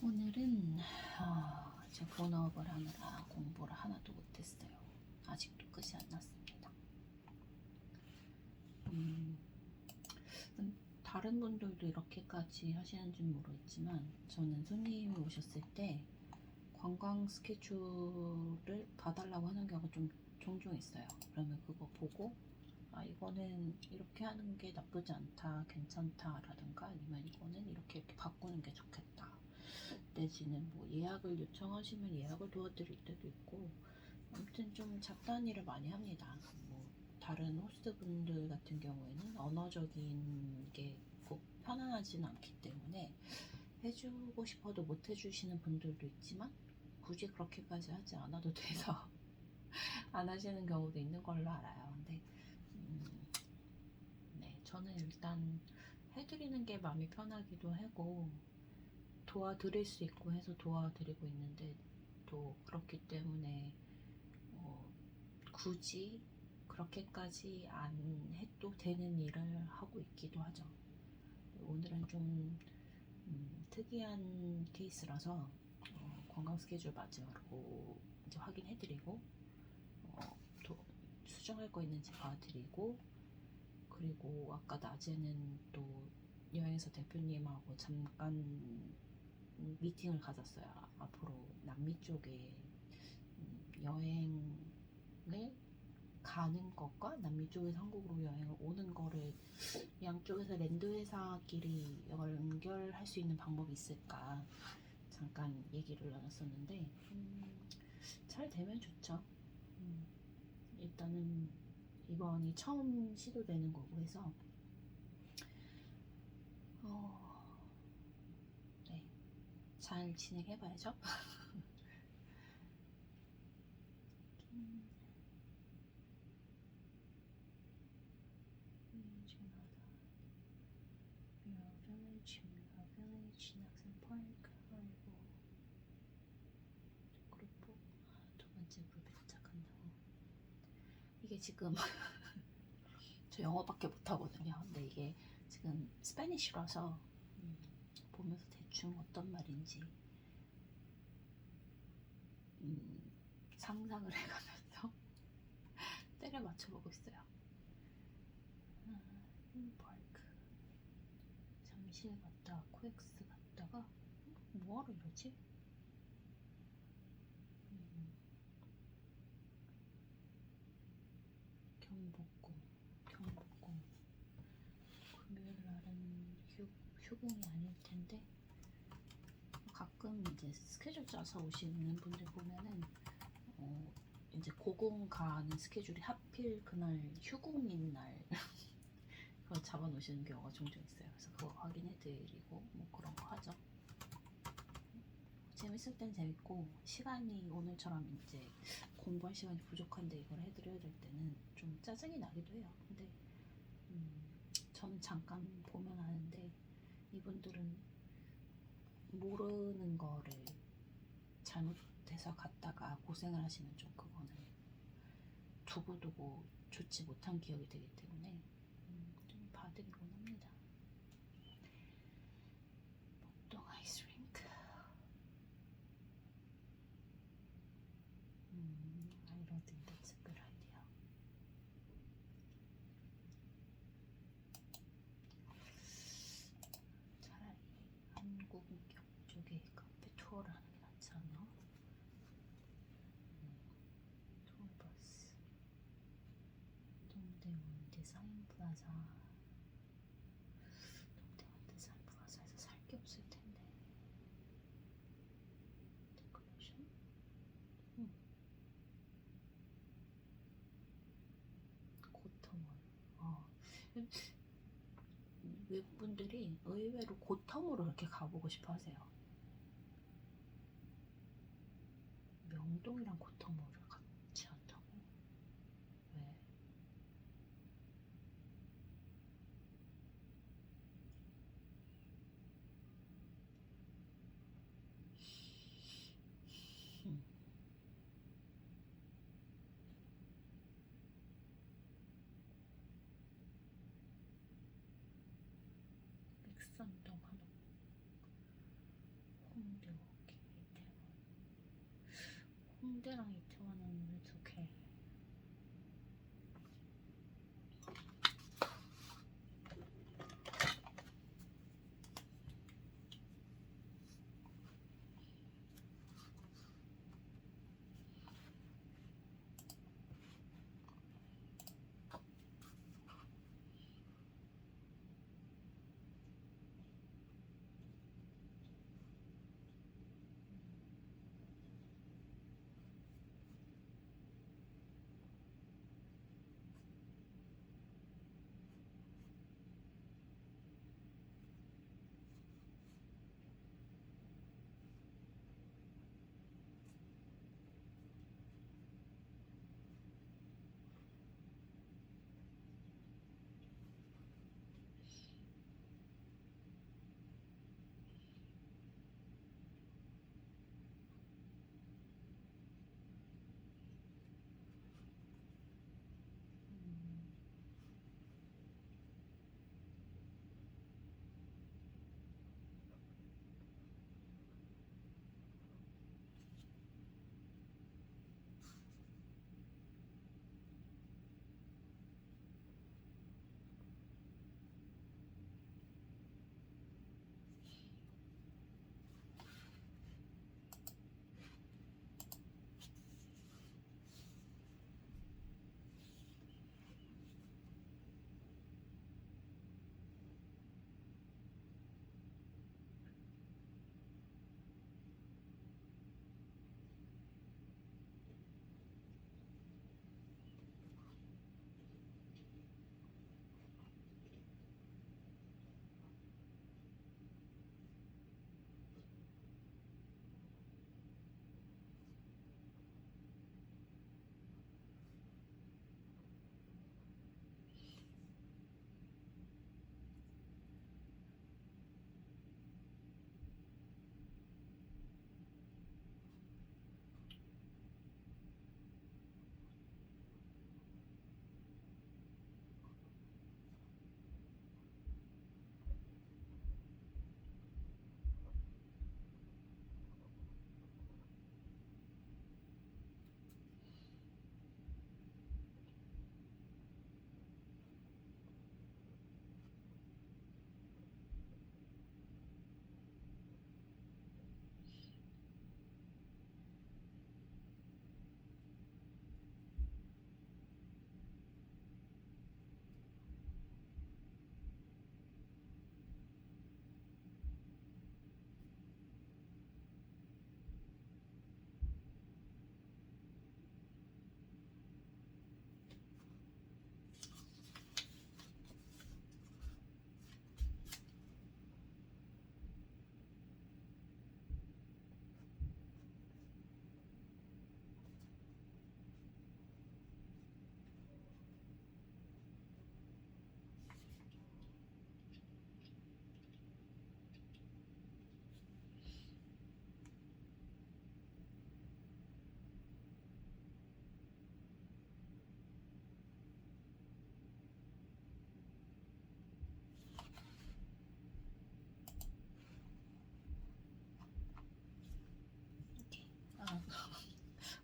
오늘은 제 본업을 하느라 공부를 하나도 못했어요. 아직도 끝이 안 났습니다. 다른 분들도 이렇게까지 하시는지는 모르겠지만 저는 손님이 오셨을 때 관광 스케줄을 봐달라고 하는 경우가 좀 종종 있어요. 그러면 그거 보고 이거는 이렇게 하는 게 나쁘지 않다, 괜찮다 라든가 아니면 이거는 이렇게 바꾸는 게 좋겠다, 내지는 뭐 예약을 요청하시면 예약을 도와드릴 때도 있고, 아무튼 좀 잡다한 일을 많이 합니다. 뭐 다른 호스트분들 같은 경우에는 언어적인 게 꼭 편안하지는 않기 때문에 해주고 싶어도 못 해주시는 분들도 있지만 굳이 그렇게까지 하지 않아도 돼서 안 하시는 경우도 있는 걸로 알아요. 근데 네, 저는 일단 해드리는 게 마음이 편하기도 하고 도와드릴 수 있고 해서 도와드리고 있는데, 또 그렇기 때문에 굳이 그렇게까지 안 해도 되는 일을 하고 있기도 하죠. 오늘은 좀 특이한 케이스라서 관광 스케줄 마지막으로 이제 확인해드리고 또 수정할 거 있는지 봐드리고, 그리고 아까 낮에는 또 여행사 대표님하고 잠깐 미팅을 가졌어요. 앞으로 남미 쪽에 여행을 가는 것과 남미 쪽에서 한국으로 여행을 오는 거를 양쪽에서 랜드회사끼리 연결할 수 있는 방법이 있을까 잠깐 얘기를 나눴었는데, 잘 되면 좋죠. 일단은 이번이 처음 시도되는 거고 해서 네, 잘 진행해봐야죠. 두 번째 그룹에 도착한다고. 이게 지금 저 영어밖에 못하거든요. 근데 이게 지금 스페니쉬라서 보면서 대충 어떤 말인지 상상을 해가면서 때려 맞춰보고 있어요. 파크 잠실 갔다 코엑스 갔다가 뭐하러 이러지? 경복궁 금요일 날은 휴공이 아닐 텐데, 가끔 이제 스케줄 짜서 오시는 분들 보면은 이제 고궁 가는 스케줄이 하필 그날 휴공인 날 그걸 잡아 놓으시는 경우가 종종 있어요. 그래서 그거 확인해 드리고 뭐 그런 거 하죠. 재밌을 땐 재밌고, 시간이 오늘처럼 이제 공부할 시간이 부족한데 이걸 해드려야 될 때는 좀 짜증이 나기도 해요. 근데 저는 잠깐 보면 하는데, 이분들은 모르는 거를 잘못해서 갔다가 고생을 하시면 좀 그거는 두고두고 좋지 못한 기억이 되기 때문에 좀 봐드리곤 합니다. 목동 아이스링크. I don't think that's a good idea. 차라리 한국역 쪽에 카페 투어를 하는 게 낫지 않나? 투어버스 동대문 디자인 플라자. 동대문 디자인 플라자에서 살 게 없을 텐데. 데코레이션? 고터몰. 외국분들이 의외로 고텀으로 이렇게 가보고 싶어 하세요. 명동이랑 고텀으로 같이 한다고? 왜? 백선동 한옥, 홍대랑 이태원은 어떻게?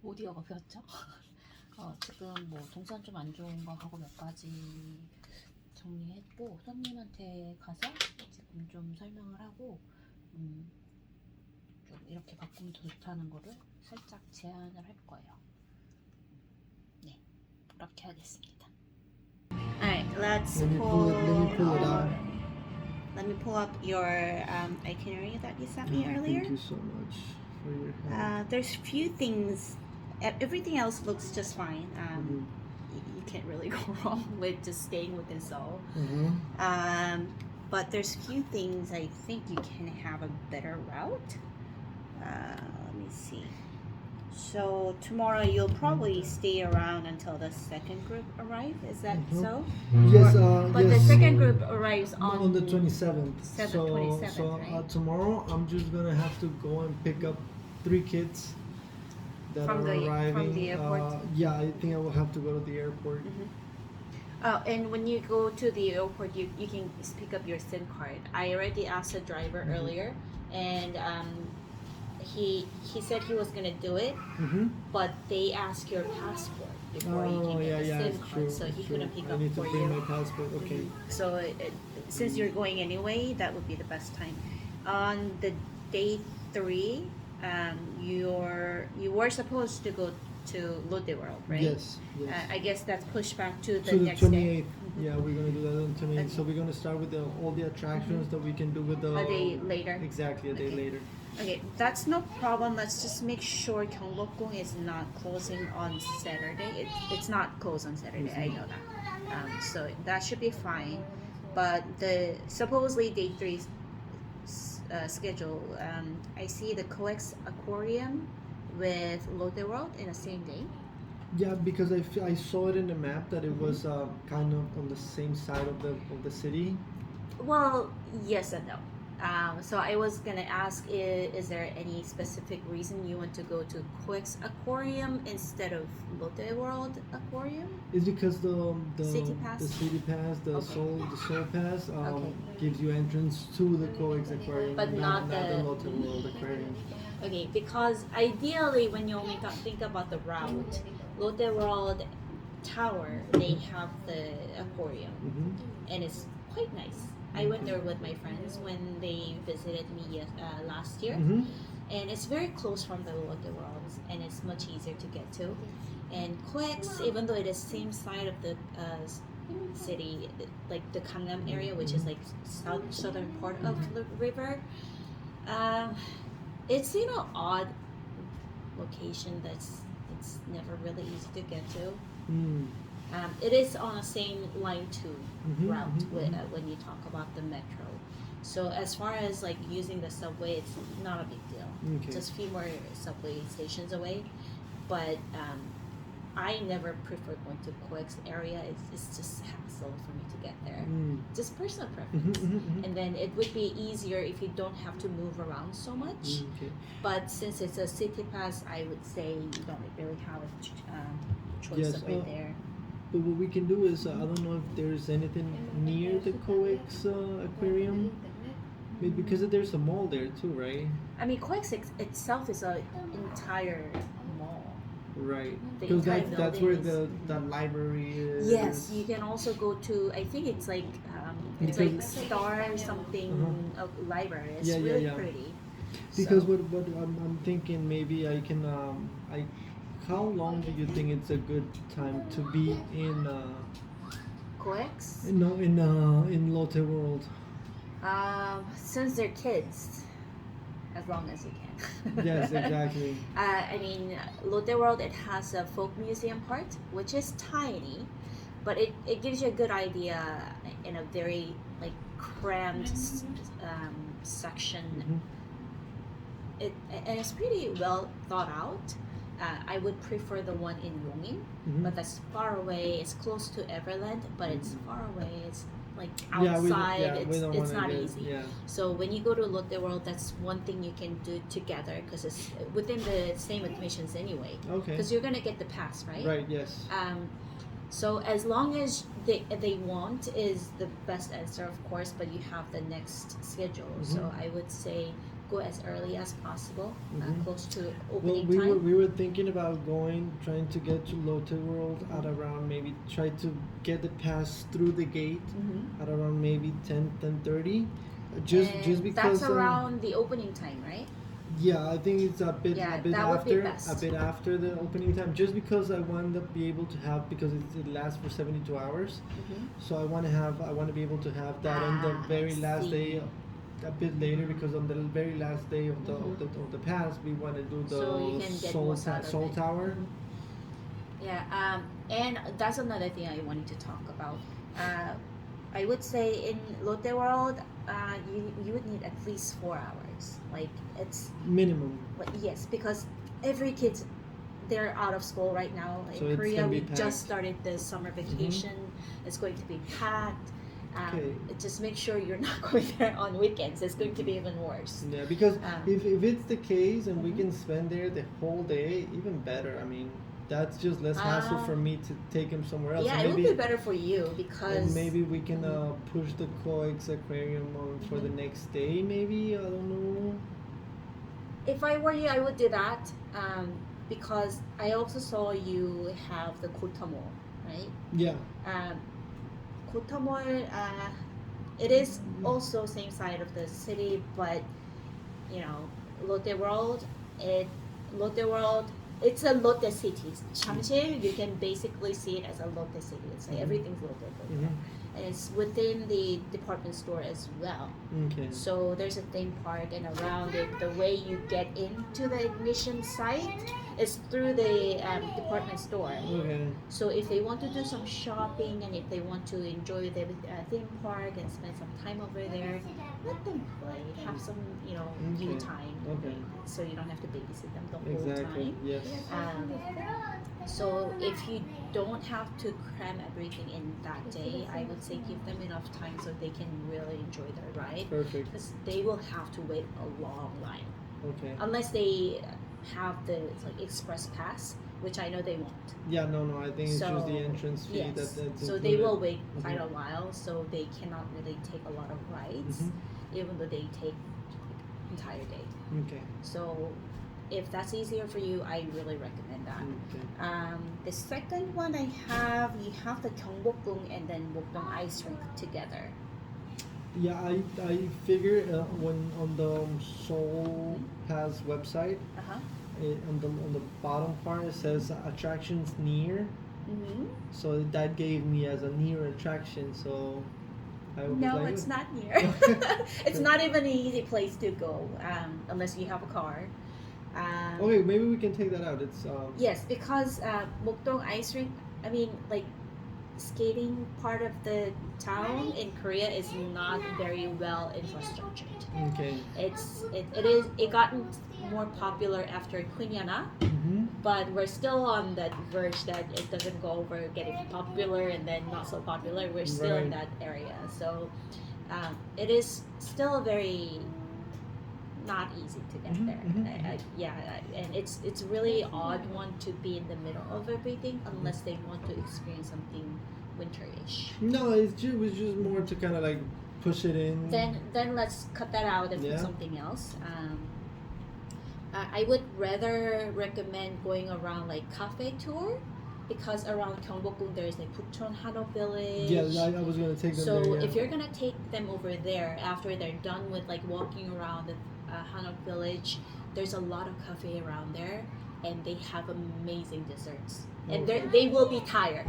오디오가 그렇죠? 지금 뭐 동선 좀 안 좋은 거 하고 몇 가지 정리했고 손님한테 가서 지금 좀 설명을 하고 좀 이렇게 바꾸면 더 좋다는 거를 살짝 제안을 할 거예요. 네, 그렇게 하겠습니다. Alright, let's Let me pull it out. Let me pull up your itinerary that you sent me earlier. Thank you so much for your help. There's few things. Everything else looks just fine. You can't really go wrong with just staying within Seoul. But there's few things I think you can have a better route. Let me see. So tomorrow you'll probably stay around until the second group arrive. Is that so? Yes, But yes. the second group arrives on the 27th. 27th, So right? tomorrow I'm just gonna have to go and pick up 3 kids that From are the- arriving. from the airport? Yeah, I think I will have to go to the airport. And when you go to the airport, you can pick up your SIM card. I already asked the driver earlier, and he said he was gonna do it, but they ask your passport before you can get the SIM card, so he couldn't pick I up need to for bring you. my passport. Okay. So since you're going anyway, that would be the best time. On the day 3, you were supposed to go to Lotte World, right? Yes. Yes. I guess that's pushed back to the To the next 28th. day. Yeah, we're gonna do that on 28th. Okay. So we're gonna start with all the attractions that we can do with the. A day later. Exactly, a day Okay. later. Okay, that's no problem. Let's just make sure Gyeongbokgung is not closing on Saturday. It's not closed on Saturday. I know that. So that should be fine. But the supposedly day 3 schedule, I see the COEX Aquarium with Lotte World in the same day. Yeah, because I saw it in the map that it was kind of on the same side of the city. Well, yes and no. So I was gonna ask, is there any specific reason you want to go to COEX Aquarium instead of Lotte World Aquarium? It's because the City Pass? the city pass, the Okay. Soul Pass, Okay. gives you entrance to the COEX Aquarium, But not the- Lotte World Aquarium. Okay, because ideally when you only think about the route, Lotte World Tower, they have the aquarium, and it's quite nice. I went there with my friends when they visited me last year, and it's very close from the Lotte World, and it's much easier to get to. And COEX, even though it is same side of the city, like the Gangnam area, which is like southern part of the river, it's odd location that's it's never really easy to get to. It is on the same line 2 route when you talk about the metro. So as far as like using the subway, it's not a big deal. Okay. Just a few more subway stations away. But I never prefer going to COEX area. It's just hassle for me to get there. Just personal preference. And then it would be easier if you don't have to move around so much. Okay. But since it's a city pass, I would say you don't really have a choice Yes, of right there. But what we can do is, I don't know if there's anything near the COEX Aquarium. Maybe because there's a mall there too, right? I mean, COEX itself is an entire mall. Right. The Because entire that's where building the library is. Yes, you can also go to. I think it's like Because- Star something library. It's Yeah, yeah, really yeah. pretty. Because So, what I'm thinking, maybe I can how long do you think it's a good time to be in COEX, in Lotte World? since they're kids, as long as you can. Yes, exactly. I mean, Lotte World, it has a folk museum part, which is tiny, but it gives you a good idea in a very like crammed section. And it's pretty well thought out. I would prefer the one in Yongin, but that's far away. It's close to Everland, but it's far away. It's like outside. We don't it's wanna not get- easy. Yeah. So when you go to Lotte World, that's one thing you can do together because it's within the same admissions anyway. Okay. Because you're gonna get the pass, right? Right. Yes. So as long as they want is the best answer, of course, but you have the next schedule. So I would say go as early as possible, close to Well, opening we time. were thinking about trying to get to Lotte World at around maybe try to get the pass through the gate at around maybe 10:30. Just And because that's around the opening time, right? yeah, I think it's a bit Yeah, a bit that would be after best. a bit after the opening time. Just because I want to be able to have because it lasts for 72 hours. So I want to be able to have that on the very I last see. day, a bit later because on the very last day of the pass we want to do the So you can get most out of Soul it. Tower. Yeah, and that's another thing I wanted to talk about. I would say in Lotte World, you would need at least 4 hours. Like it's Minimum. yes, because every kid they're out of school right now. So In it's Korea, gonna be we packed. just started the summer vacation. It's going to be packed. Okay. Just make sure you're not going there on weekends. It's going to be even worse. Yeah, because Um, if it's the case and we can spend there the whole day, even better. I mean, that's just less hassle for me to take him somewhere else. Yeah, And it would maybe, be better for you because and maybe we can push the COEX Aquarium on for the next day. Maybe I don't know. if I were you, I would do that because I also saw you have the Kotamol, right? Yeah. Kotamol, it is also same side of the city, but you know, Lotte World, it's a Lotte city. Jamsil, you can basically see it as a Lotte city. It's like everything's Lotte. And it's within the department store as well. Okay. So there's a theme park, and around it, the way you get into the admission site is through the department store. Okay. So if they want to do some shopping and if they want to enjoy the theme park and spend some time over there, let them play. Have some, you time. Okay. So you don't have to babysit them the whole Exactly. time. Yes. So if you don't have to cram everything in that day, I would say give them enough time so they can really enjoy their ride. Perfect. Because they will have to wait a long line. Okay. Unless they have the express pass, which I know they won't. Yeah, no, I think it's just the entrance fee yes. that's So included. they will wait quite a while, so they cannot really take a lot of rides, even though they take entire day. Okay. So if that's easier for you, I really recommend that. Okay. The second one I have, you have the Gyeongbokgung and then Mokdong Ice Rink together. Yeah, I figure when on the Seoul Pass website, on the bottom part it says attractions near. So that gave me as a near attraction. So I was No, like, it's not near. It's not even an easy place to go unless you have a car. Okay, maybe we can take that out. It's Yes, because Mokdong Ice Rink, I mean, like skating part of the town in Korea is not very well infrastructured. okay. It gotten more popular after Quinana, but we're still on that verge that it doesn't go over getting popular and then not so popular. We're still in that area, so it is still very not easy to get there. And it's really odd one to be in the middle of everything unless they want to experience something winterish. No, it was just more to kind of like push it in. Then let's cut that out and put something else. I would rather recommend going around like cafe tour, because around Gyeongbokgung there is like Bucheon Hanok Village. Yeah, I was gonna take them So there. Yeah. if you're gonna take them over there after they're done with like walking around the Hanok Village, there's a lot of cafe around there, and they have amazing desserts. And they will be tired.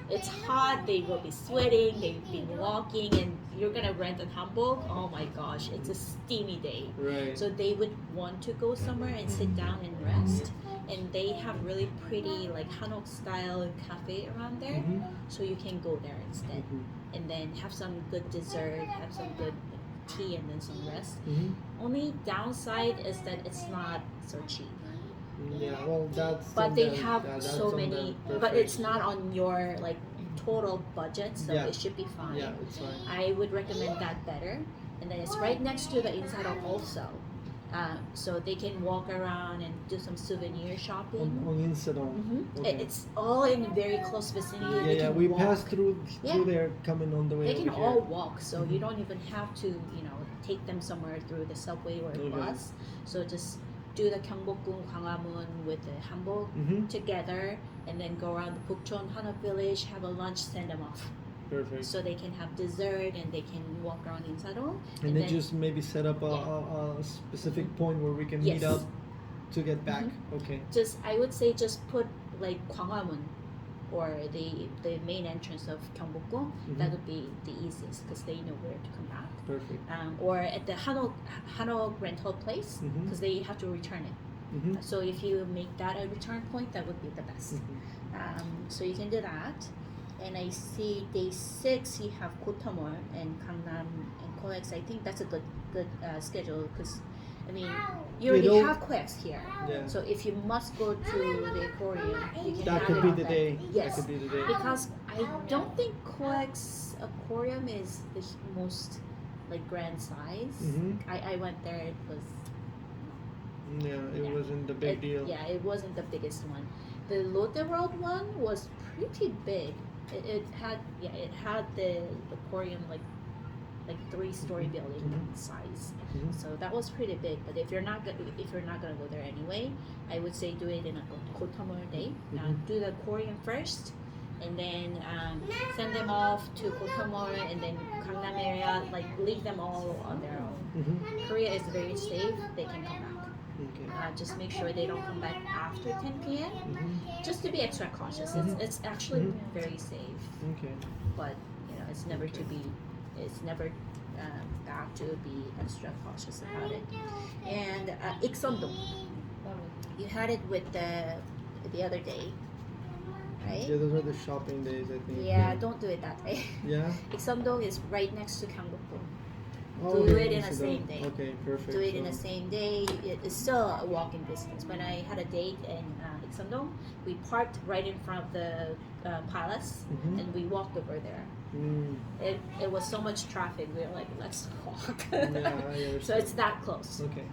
It's hot. They will be sweating. They've been walking, and you're gonna rent a hanbok. Oh my gosh, it's a steamy day. Right. So they would want to go somewhere and sit down and rest. And they have really pretty like Hanok style cafe around there, so you can go there instead, and then have some good dessert, have some good tea, and then some rest. Only downside is that it's not so cheap. Yeah, well, that's. But they have so many. But it's not on your like total budget, so it should be fine. Yeah, it's fine. I would recommend that better. And then it's right next to the Insadong also, so they can walk around and do some souvenir shopping. On Insadong. Okay. It's all in very close vicinity. Yeah, we passed through there coming on the way. They can over all here. walk, so you don't even have to, take them somewhere through the subway or bus. So just do the Gyeongbokgung, Gwanghwamun with the hanbok together, and then go around the Bucheon Hanok Village, have a lunch, send them off. Perfect. So they can have dessert and they can walk around in Sadong. And then just maybe set up a specific point where we can meet up to get back. Okay. I would say just put like Gwanghwamun or the main entrance of Gyeongbokgung. That would be the easiest because they know where to come back. Perfect. Or at the Hanok rental place, because they have to return it. So if you make that a return point, that would be the best. So you can do that. And I see day 6 you have Kotamol and Gangnam and Coex. I think that's a good schedule because you already have Coex here. Yeah. So if you must go to the aquarium, you can That have could it be on the that day. Yes. That could be the day. Because I don't think Coex aquarium is the most like grand size. I went there. It was. It wasn't the big deal. Yeah, it wasn't the biggest one. The Lotte World one was pretty big. It had the aquarium like like 3-story building size. So that was pretty big. But if you're not gonna go there anyway, I would say do it in a Kotamor day. Do the Korean first, and then send them off to Kotamor, and then Gangnam area, like leave them all on their own. Korea is very safe. They can come back. Okay. Just make sure they don't come back after 10 p.m. Just to be extra cautious. It's actually very safe. Okay. But you know, it's never bad to be extra cautious about it. And Ikseondong, you had it with the other day, right? Yeah, those are the shopping days, I think. Yeah, don't do it that way. Yeah. Ikseondong is right next to Gyeongbokgung. Oh, Do okay, it in the so same day. Okay, perfect. Do it in the same day. It's still a walking distance. When I had a date in Ikseondong, we parked right in front of the palace, and we walked over there. It was so much traffic. We were like, let's walk. Yeah, So it's that close. Okay.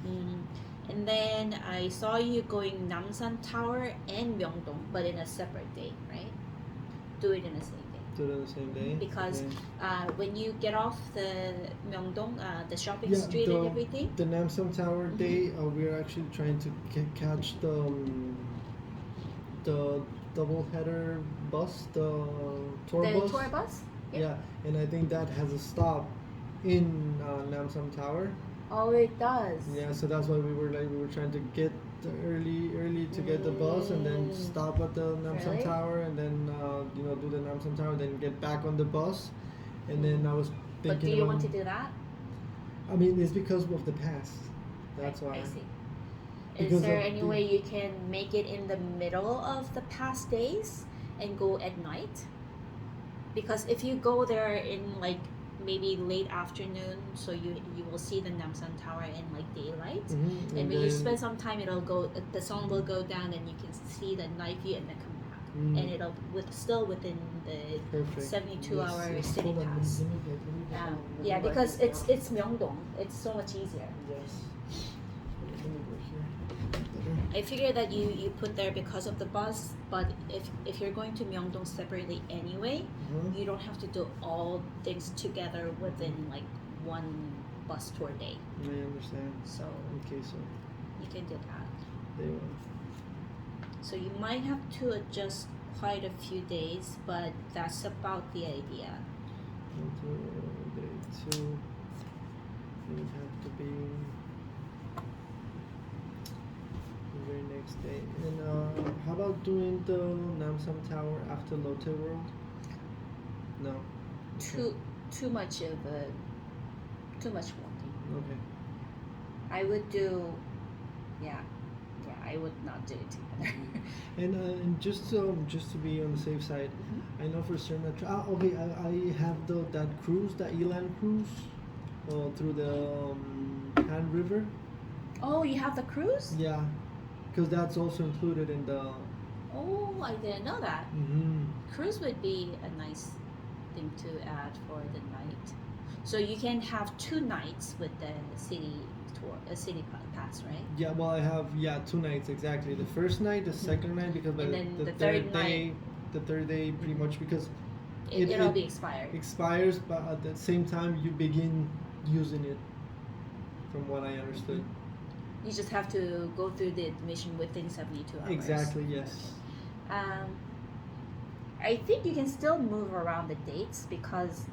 And then I saw you going Namsan Tower and Myeongdong, but in a separate day, right? Do it in the same day. Do it on the same day. Because when you get off the Myeongdong, the shopping Yeah, street and everything. The Namsan Tower day, we're actually trying to catch the double header bus, the tour The bus. tour bus? Yeah, and I think that has a stop in Namsan Tower. Oh, it does. Yeah, so that's why we were trying to get early to get the bus, and then stop at the Namsan Really? Tower, and then do the Namsan Tower, then get back on the bus, and then I was thinking. But do you want to do that? I mean, it's because of the past. That's why. I see. Because Is there of any way you can make it in the middle of the past days and go at night? Because if you go there in like maybe late afternoon, so you will see the Namsan Tower in like daylight, and when you spend some time, the sun will go down, and you can see the night view and then come back, and it'll still within the Perfect. 72-hour city Hold on, pass. let me get Yeah, my because mic it's Myeongdong. It's so much easier. Yes. Let me go here. I figure that you put there because of the bus, but if you're going to Myeongdong separately anyway, you don't have to do all things together within like one bus tour day. I understand. So Okay, so you can do that. day one. So you might have to adjust quite a few days, but that's about the idea. Day two. It would have to be the very next day. And how about doing the Namsan Tower after Lotte World? No. Too much walking. Okay. I would do, yeah, I would not do it together. And just to be on the safe side, I know for certain that okay, I have that cruise, that Elan cruise, through the Han River. Oh, you have the cruise? Yeah, because that's also included in the. Oh, I didn't know that. Cruise would be a nice thing to add for the night. So you can have 2 nights with the city tour, a city pass, right? Yeah, well, I have 2 nights exactly. The first night, the second night, because by And then the the third third day, night- the third day pretty much because It'll be expired. expires, but at the same time you begin using it. From what I understood. You just have to go through the admission within 72 hours. Exactly. Yes. I think you can still move around the dates because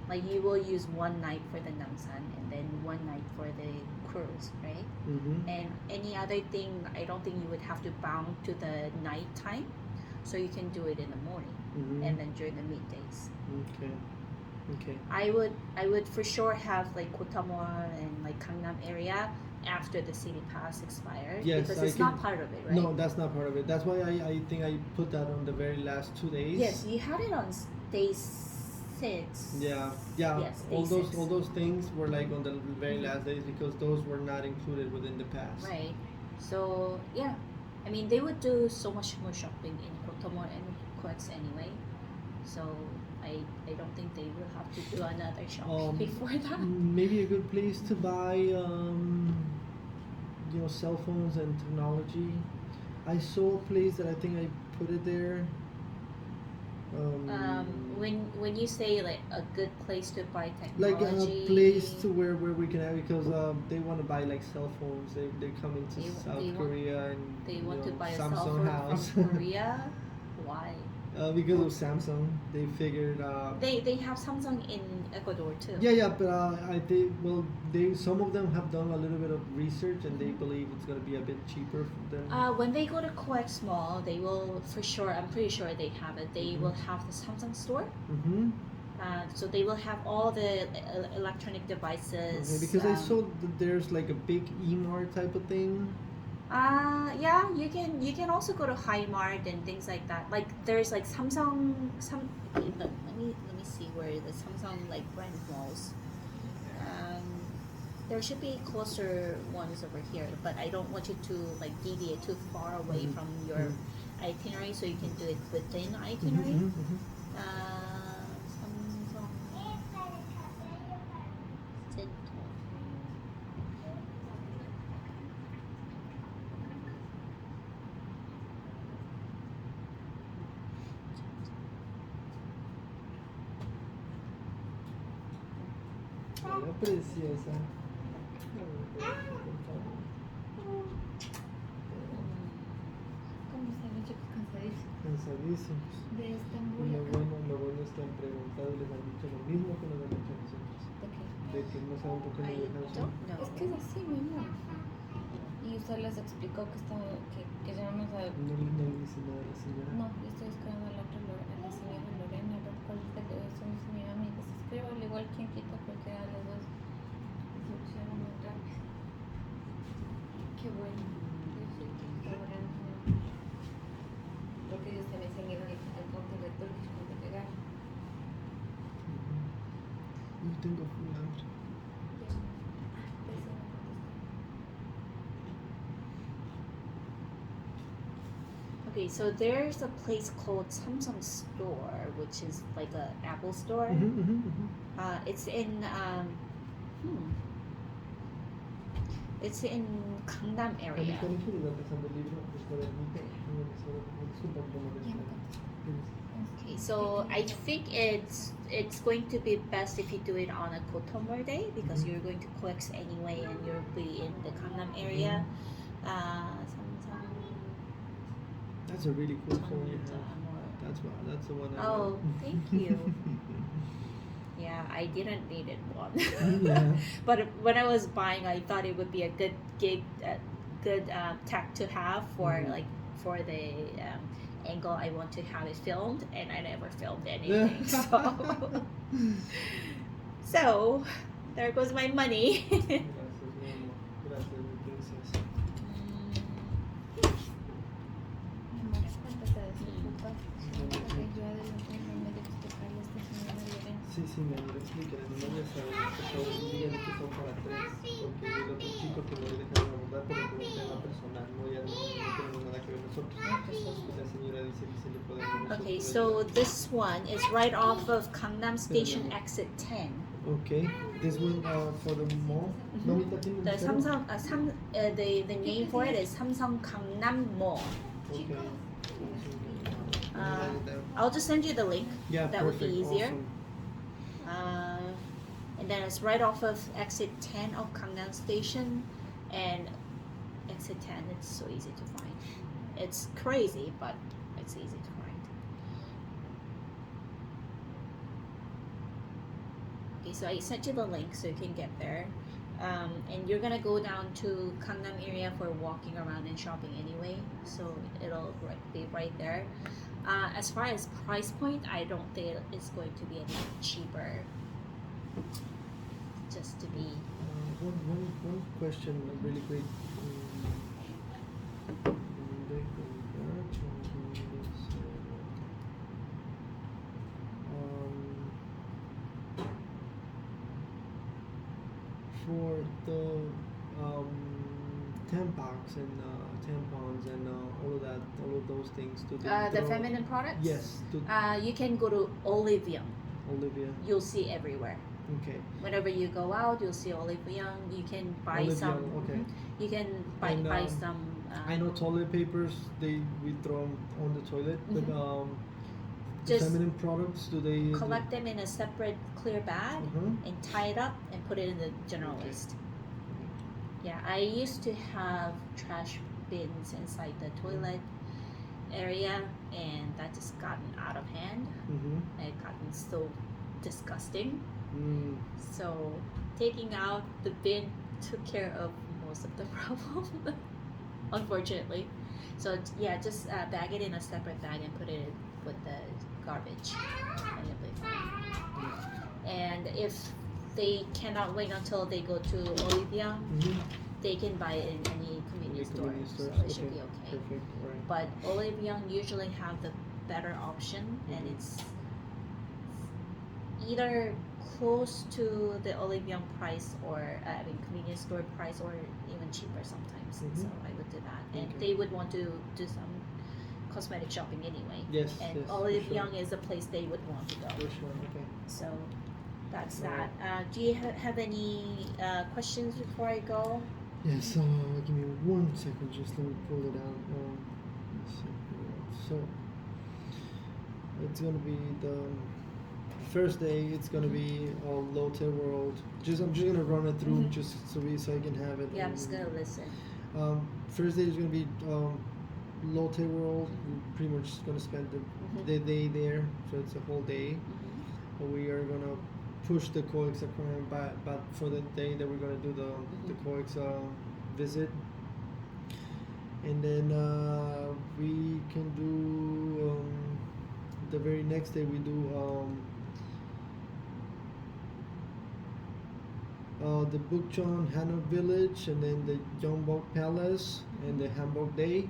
like you will use 1 night for the Namsan and then 1 night for the cruise, right? And any other thing, I don't think you would have to bound to the night time, so you can do it in the morning and then during the middays. Okay. I would for sure have like Kotamor and like Gangnam area after the city pass expires, Yes, because I it's can- not part of it, right? No, that's not part of it. That's why I think I put that on the very last 2 days. Yes, you had it on day 6. Yeah. Yes, day all 6. those things were like on the very last days because those were not included within the pass. Right. So yeah, I mean they would do so much more shopping in Kotamor and Coex anyway. So I don't think they will have to do another shopping before that. Maybe a good place to buy cell phones and technology. I saw a place that I think I put it there. When you say like a good place to buy like technology, a place to where we can have, because they want to buy like cell phones. They come into South Korea and they want to buy a Samsung cell phone house. from Korea. Why? Because of Samsung, they figured. They have Samsung in Ecuador too. Yeah, but some of them have done a little bit of research and they believe it's gonna be a bit cheaper for them. When they go to COEX Mall, they will for sure. I'm pretty sure they have it. They will have the Samsung store. So they will have all the electronic devices. Okay, because I saw that there's like a big E-Mart type of thing. Yeah, you can also go to Hi-Mart and things like that. Like there's like Samsung. Let me see where the Samsung like brand malls. There should be closer ones over here, but I don't want you to like deviate too far away from your itinerary, so you can do it within itinerary. Samsung. Hola, preciosa. ¿Cómo están los chicos cansadísimos? Cansadísimos. De Estambul. Lo bueno es que han preguntado y les han dicho lo mismo que nos han dicho a nosotros. ¿De qué? De que no saben por qué no dejan don't know. Es que es así, mi amor. Y usted les explicó que ya no nos ha... No le dice nada a la señora. No, yo estoy esperando a la otra, a la señora Lorena, a ver cuál es de que somos mi amiga. Se escribe al igual quien quita porque a los dos solucionan muy rápido. Qué bueno. Yo soy que está orando. Porque ellos también se han ido al conte de Turkish cuando llegaron. Yo tengo full hambre. Okay, so there's a place called Samsung Store, which is like a Apple store. It's in it's in Gangnam A mi area. colegio iba pasando el libro, pues cuadernito, disculpa que no moleste. Okay, so I think it's going to be best if you do it on a Kotomor day because you're going to COEX anyway and you'll be in the Gangnam area. Samsung. That's a really cool phone you have. That's the one I Oh, want. thank you. Yeah, I didn't need it one. Yeah. But when I was buying, I thought it would be a good tech to have for like for the angle I want to have it filmed, and I never filmed anything. So there goes my money. Gracias, mi amor. Gracias, mi princesa. Mi amor, ¿cuánto te despreocupas? Porque yo adelanté no me debo explicarle a esta señora Lorena. Sí, mi amor, explíquale, no ya sabes, por favor, dígale que son para tres, porque el otro chico que no le dejaron abordar por un tema personal, no, ya no tenemos nada que ver nosotros. La señora dice que se le podemos nosotros. Okay, so this one is right off of Gangnam Station exit 10. Okay, this one for the mall. Mamita, ¿tiene The el cero? Samsung, the name for it is Samsung Gangnam Mall. Okay. I'll just send you the link. Yeah, that would be perfect, easier. awesome. And then it's right off of exit 10 of Gangnam Station, and exit 10. It's so easy to find. It's crazy, but it's easy to find. Okay, so I sent you the link so you can get there. And you're gonna go down to Gangnam area for walking around and shopping anyway, so it'll be right there. As far as price point, I don't think it's going to be any cheaper. Just to be. One question, really quick. For the Tampax and tampons and all of that, all of those things to The feminine products? Yes, to You can go to Olivium. Olivia. You'll see everywhere. Okay. Whenever you go out, you'll see Olivium. You can buy Olivium, some. okay. You can buy And, buy some. I know toilet papers we throw 'em on the toilet, but Just feminine products, do they collect them in a separate clear bag and tie it up and put it in the general waste. Yeah, I used to have trash bins inside the toilet area, and that just gotten out of hand. It gotten so disgusting. So taking out the bin took care of most of the problem, unfortunately. So yeah, just bag it in a separate bag and put it with the garbage, and it'll be fine. And if they cannot wait until they go to Olivia, they can buy it in any convenience store, so it should be okay. Perfect. Right. But Olivia usually have the better option, and it's either close to the Olivia price or convenience store price, or even cheaper sometimes. So I would do that, and they would want to do some cosmetic shopping anyway. Yes. And yes, Olive for Young sure. is a place they would want to go. For sure. Okay. So that's Right. that. Do you have any questions before I go? Yes. Give me 1 second. Just let me pull it out. Let's see here. So it's gonna be the first day. It's gonna be Lotte World. I'm just gonna run it through just so I can have it. Yeah, I'm just gonna listen. First day is gonna be Lotte World. We're pretty much gonna spend the day there, so it's a whole day. We are gonna push the COEX aquarium back for the day that we're gonna do the COEX visit, and then we can do the very next day we do the Bukchon Hanok Village, and then the Yeongbok Palace and the Hamburg Day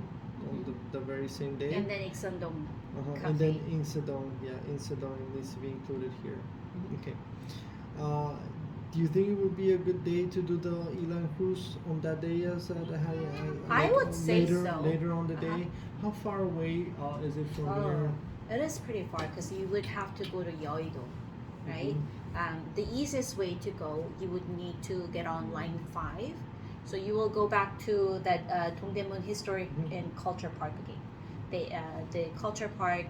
on the very same day. And then Iksandong Cafe. And then Insadong, Insadong needs to be included here. Okay. Do you think it would be a good day to do the Ilan cruise on that day? I would say later, so. Later on the day. How far away is it from here? It is pretty far because you would have to go to Yeouido, right? The easiest way to go, you would need to get on line 5. So you will go back to that Dongdaemun Historic and Culture Park again. The Culture Park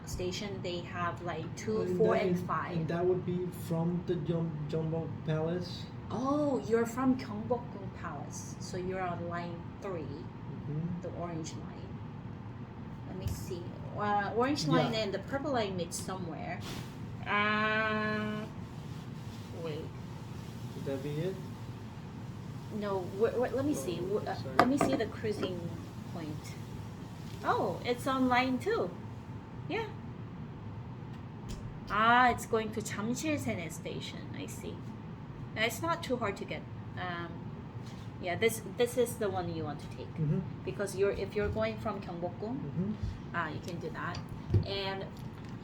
station, they have like 2, 4, and 5. And that would be from the Jeongbok Palace? Oh, you're from Gyeongbokgung Palace. So you're on line 3, the orange line. Let me see. Orange line and the purple line meet somewhere. Wait. Would that be it? No, let me see. Let me see the cruising point. Oh, it's on line 2. Yeah. It's going to Jamsil-Sene station. I see. It's not too hard to get. Yeah, this is the one you want to take because if you're going from Gyeongbokgung, you can do that. And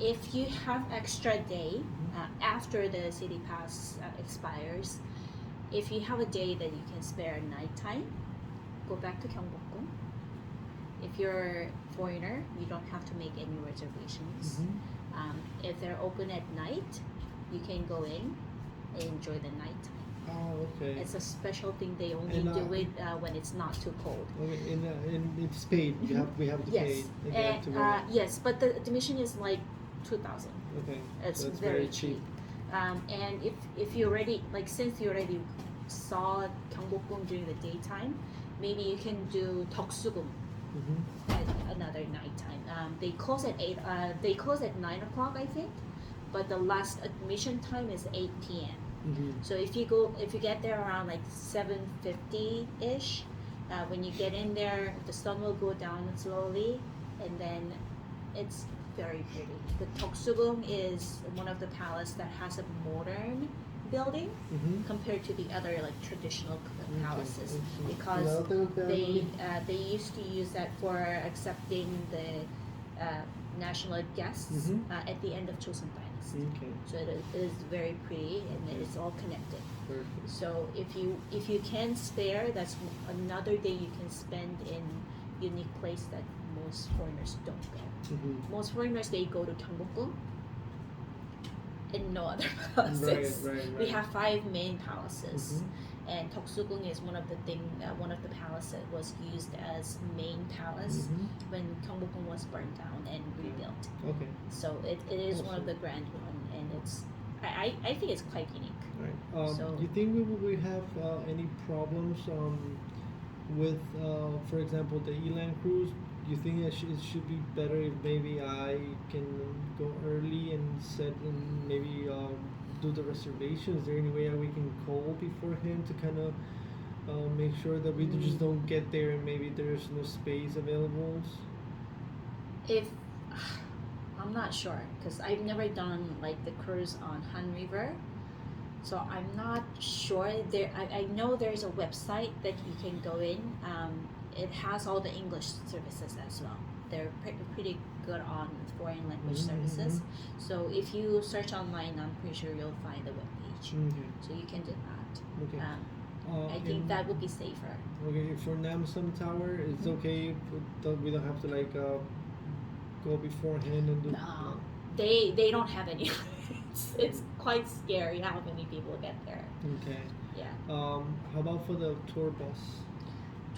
if you have extra day after the city pass expires, if you have a day that you can spare nighttime, go back to Gyeongbokgung. If you're a foreigner, you don't have to make any reservations. If they're open at night, you can go in and enjoy the nighttime. Oh, okay. It's a special thing. They only do it when it's not too cold. Okay, and it's paid. We have to pay. Yes, but the admission is like 2,000. Okay, It's so it's very cheap. And if you already since you already saw Gyeongbokgung during the daytime, maybe you can do Deoksugung at another nighttime. They close at 8. They close at 9 o'clock, I think, but the last admission time is 8 p.m. So if you get there around like 7:50 ish, when you get in there, the sun will go down slowly, and then it's very pretty. The Deoksugung is one of the palace that has a modern building compared to the other traditional palaces, because they used to use that for accepting the national guests at the end of Joseon Dynasty. So it is very pretty, and it's all connected. Perfect. So if you can spare, that's another day you can spend in unique place that most foreigners don't go. Most foreigners, they go to Gyeongbokgung and no other palaces. Right. We have 5 main palaces, and Toksugung is one of the palaces that was used as main palace when Gyeongbokgung was burned down and rebuilt. Okay. So it is one of the grand one, and it's I think it's quite unique. Right. So- you think we have any problems with, for example, the Elan cruise? Do you think it should be better if maybe I can go early and set and maybe do the reservations? Is there any way that we can call beforehand to kind of make sure that we just don't get there and maybe there's no space available? If I'm not sure, because I've never done like the cruise on Han River, so I'm not sure. I know there's a website that you can go in. It has all the English services as well. They're pretty good on foreign language services. So if you search online, I'm pretty sure you'll find the webpage. Okay. So you can do that. Okay. I think that would be safer. Okay, for Namsan Tower, it's okay. We don't have to like go beforehand and do. No, they don't have any. It's quite scary how many people get there. Okay. Yeah. How about for the tour bus?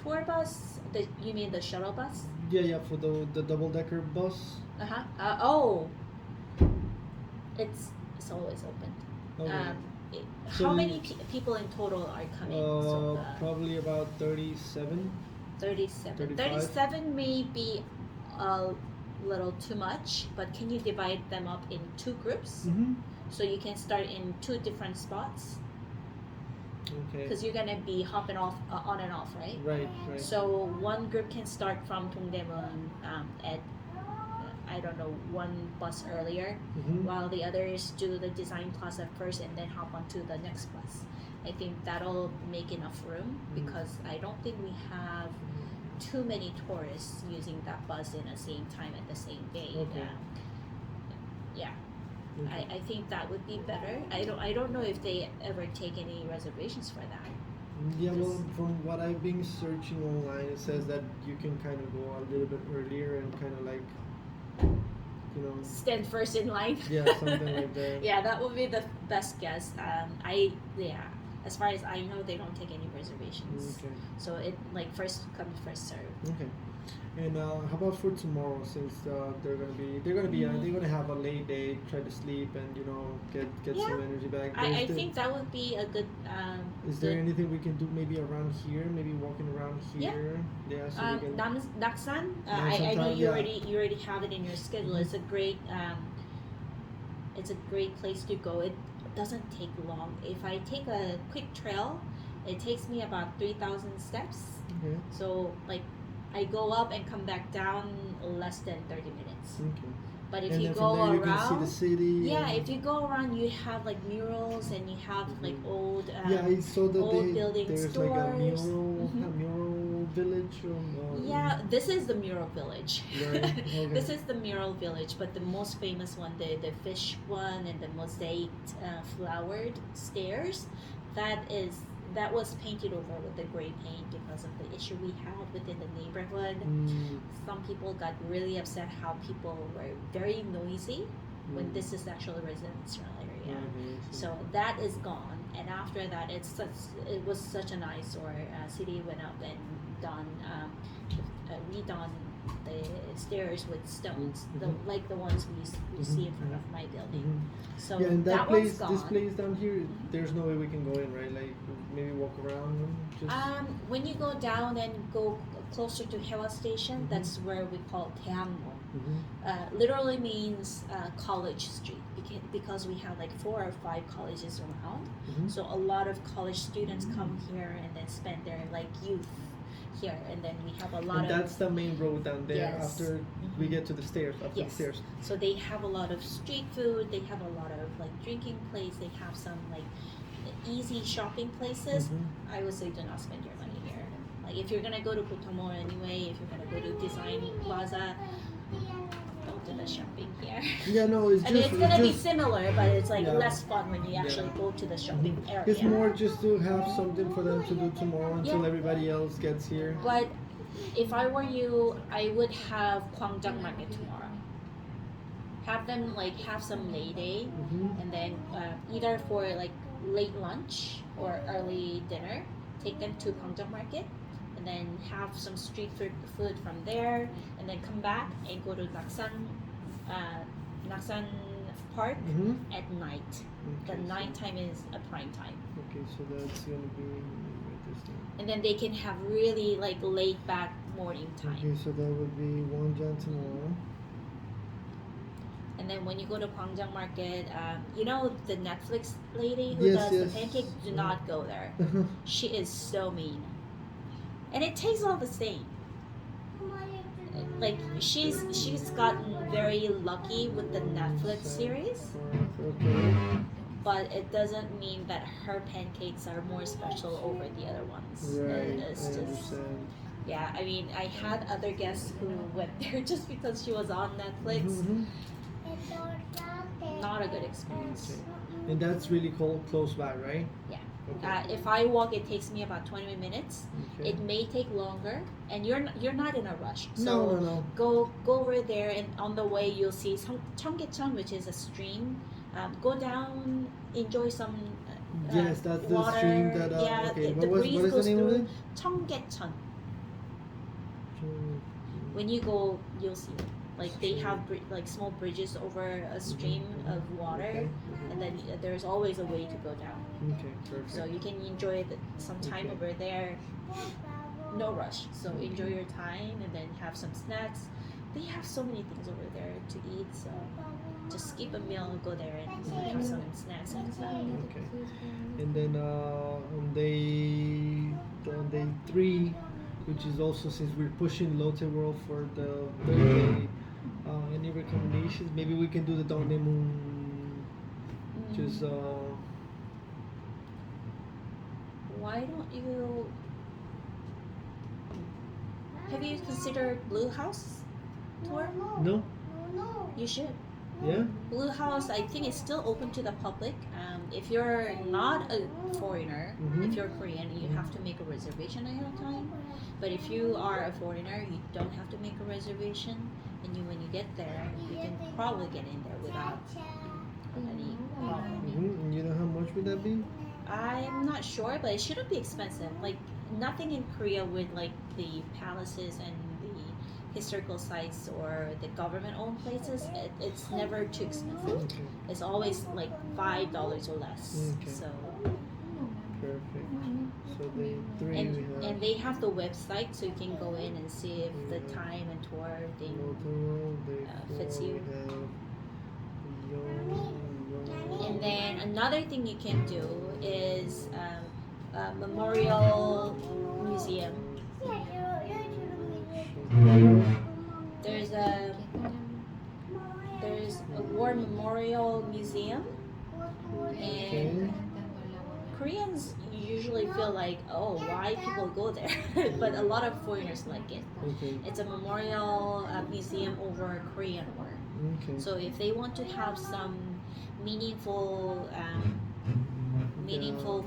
Tour bus? You mean the shuttle bus? Yeah, for the double-decker bus. Oh. It's always open. Okay. How So many people in total are coming? So Probably about 37. 37. 35? 37 may be a little too much, but can you divide them up in two groups? So you can start in two different spots? Okay. Because you're gonna be hopping off on and off, right? Right. So one group can start from Dongdaemun at I don't know, one bus earlier, while the others do the design plaza first and then hop onto the next bus. I think that'll make enough room because I don't think we have too many tourists using that bus in the same time at the same day. Okay. Yeah. Okay. I think that would be better. I don't know if they ever take any reservations for that. Yeah, well, from what I've been searching online, it says that you can kind of go a little bit earlier and kind of like, Stand first in line. Yeah, something like that. Yeah, that would be the best guess. As far as I know, they don't take any reservations. Okay. So it like first come first serve. Okay. And how about for tomorrow? Since they're gonna have a late day, try to sleep and get some energy back. I think that would be a good. Is there anything we can do maybe around here? Maybe walking around here. Yeah. So we can. Naksan. Naksan I know Town, you yeah. already have it in your schedule. It's a great. It's a great place to go. It doesn't take long. If I take a quick trail, it takes me about 3,000 steps. Okay. So like. I go up and come back down less than 30 minutes. Okay. But if And you then go from there around, you can see the city. yeah, if you go around, you have like murals and you have like old, yeah, I saw that old buildings, there's stores. like a mural village. Yeah, this is the mural village. Right. Okay. This is the mural village, but the most famous one, the fish one, and the mosaic flowered stairs, that was painted over with the gray paint because of the issue we had within the neighborhood. Some people got really upset how people were very noisy when this is actually a residential area. So that is gone, and after that, it was such an eyesore. City went up and redone the stairs with stones, like the ones we see in front of my building. So yeah, and that place, one's gone. this place down here, there's no way we can go in, right? Like maybe walk around. Just When you go down and go closer to Hewa Station, that's where we call Daehango. Literally means college street because we have like 4 or 5 colleges around. So a lot of college students come here and then spend their like youth here, and then we have a lot and of. that's the main road down there. Yes. After we get to the stairs, after Yes. the stairs. So they have a lot of street food. They have a lot of like drinking place. They have some like easy shopping places. I would say do not spend your money here. Like if you're gonna go to Kotomo anyway, if you're gonna go to Design Plaza, don't do the shopping here. Yeah, no, it's I just. mean, it's gonna be just, similar, but it's like Yeah. less fun when you actually go to the shopping area. It's more just to have something for them to do tomorrow until Yeah. everybody else gets here. But if I were you, I would have Gwangjang Market tomorrow. Have them like have some lay day, and then either for like late lunch or early dinner, take them to Gwangjang Market, and then have some street food from there, and then come back and go to Naksan Park at night. The Okay, nighttime is a prime time. Okay, so that's gonna be right this time. And then they can have really like laid back morning time. Okay, so that would be Wonjan tomorrow. And then when you go to Gwangjang Market, you know the Netflix lady who Yes, does yes. the pancake? Do not go there. She is so mean. And it tastes all the same. Like she's gotten very lucky with the Netflix series, Okay. but it doesn't mean that her pancakes are more special over the other ones. Right, It's I just, understand. yeah, I mean, I had other guests who went there just because she was on Netflix. Not a good experience. Okay. And that's really close by, right? Yeah. Okay. If I walk, it takes me about 20 minutes. Okay. It may take longer, and you're not in a rush. So No. go over there, and on the way you'll see Cheonggyecheon, which is a stream. Go down, enjoy some Yes, that's the water. stream that. Yeah, Okay, the what breeze is the goes name of through. it? Cheonggyecheon. When you go, you'll see it. Like they have like small bridges over a stream of water, Okay. and then there's always a way to go down. Okay, perfect. So you can enjoy some time Okay. over there. No rush. So enjoy your time and then have some snacks. They have so many things over there to eat. So just skip a meal and go there and have some snacks and stuff. Okay. And then on day 3, which is also since we're pushing Lotte World for the third day, any recommendations? Maybe we can do the Dongdaemun. Just Why don't you? Have you considered Blue House tour? no, You should. yeah. Blue House, I think, is still open to the public. If you're not a foreigner, if you're Korean, you have to make a reservation ahead of time. But if you are a foreigner, you don't have to make a reservation. And when you get there, you can probably get in there without any problem. And you know how much would that be? I'm not sure, but it shouldn't be expensive. Like nothing in Korea with like the palaces and the historical sites or the government-owned places. It's never too expensive. Okay, It's always like $5 or less. Okay. So perfect. So day 3 we and have they have the website, so you can go in and see if the time and tour thing. Lotte World. Day 4 fits you. we have Yongbyon. And then another thing you can do is a memorial museum. There's a war memorial museum, and Koreans usually feel like, oh, why people go there? But a lot of foreigners like it. Okay. It's a memorial museum over Korean War. Okay. So if they want to have some meaningful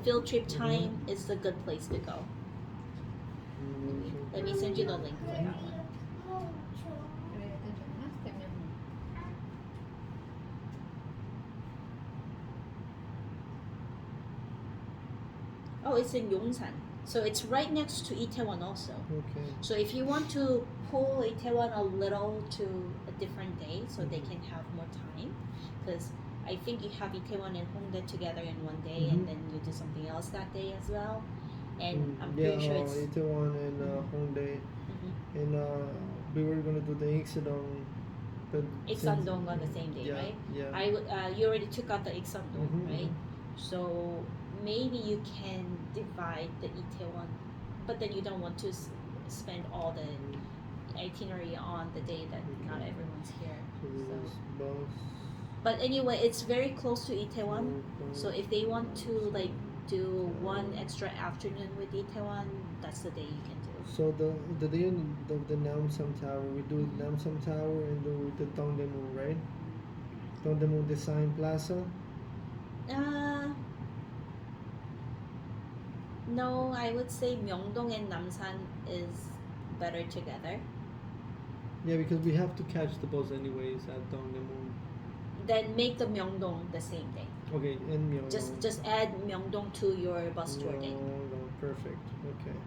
field trip time, it's a good place to go. Let me send you the link for that one. Oh, it's in Yongsan. So it's right next to Itaewon also. Okay. So if you want to pull Itaewon a little to a different day so they can have more time, because I think you have Itaewon and Hongdae together in one day, and then you do something else that day as well. And I'm pretty sure it's Itaewon and Hongdae, and we were gonna do the Iksadong. But Iksan-dong on the same day, yeah, right? Yeah. You already took out the Iksan-dong, Mhm, right? So maybe you can divide the Itaewon, but then you don't want to spend all the itinerary on the day that not everyone's here. So So. this bus. But anyway, it's very close to Itaewon. So if they want to like do one extra afternoon with Itaewon, that's the day you can do. So the day in the Namsam Tower, we do Namsam Tower and do the Dongdaemun, right? Dongdaemun Design Plaza. No, I would say Myeongdong and Namsan is better together. Yeah, because we have to catch the bus anyways at Dongdaemun. then make the Myeongdong the same day. Okay, in Myeongdong. Just add Myeongdong to your bus tour day. Myeongdong, perfect. Okay.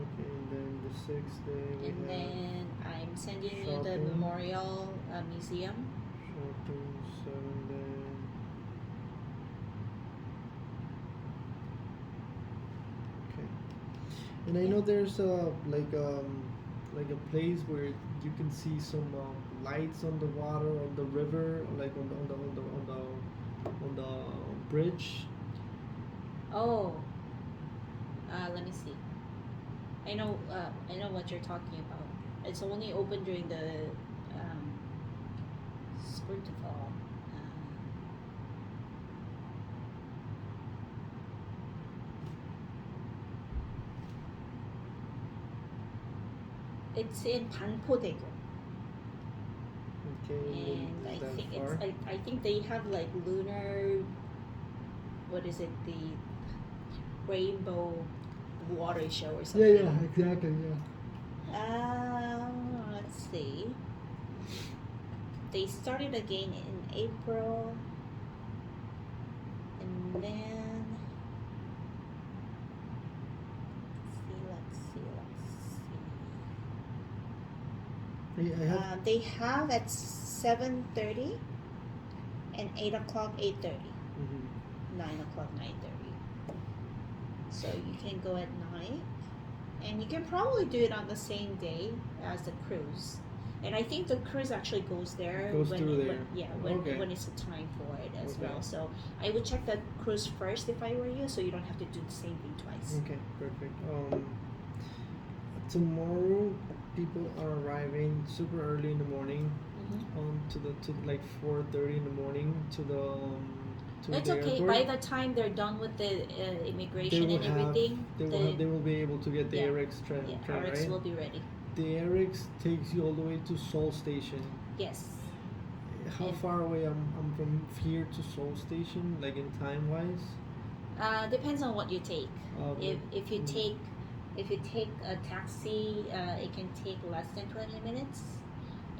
Okay, and then the 6th day we And have then I'm sending you the shopping. Memorial Museum. shopping 7 day. Okay. And I know there's like a place where you can see some lights on the water, on the river, like on the bridge. Oh, let me see. I know what you're talking about. It's only open during the Skurtifall. It's in Banpo-daegu, Okay, and I is that think far? I think they have like lunar. What is it? The rainbow water show or something. Exactly, Let's see. They started again in April, and then let's see. I have They have at 7:30 and 8:00, 8:30, 9:00, 9:30. So you can go at night, and you can probably do it on the same day as the cruise. And I think the cruise actually goes there Goes through there. Okay. when it's the time for it as Okay. well. So I would check the cruise first if I were you, so you don't have to do the same thing twice. Okay, perfect. Tomorrow people are arriving super early in the morning. To like 4:30 in the morning to It's the okay. airport. By the time they're done with the immigration and everything, they will be able to get the Yeah. AirX train, RX right? will be ready. The AirX takes you all the way to Seoul Station. Yes. How Yeah. far away I'm from here to Seoul Station, like in time wise? Depends on what you take. Okay. If you take a taxi, it can take less than 20 minutes.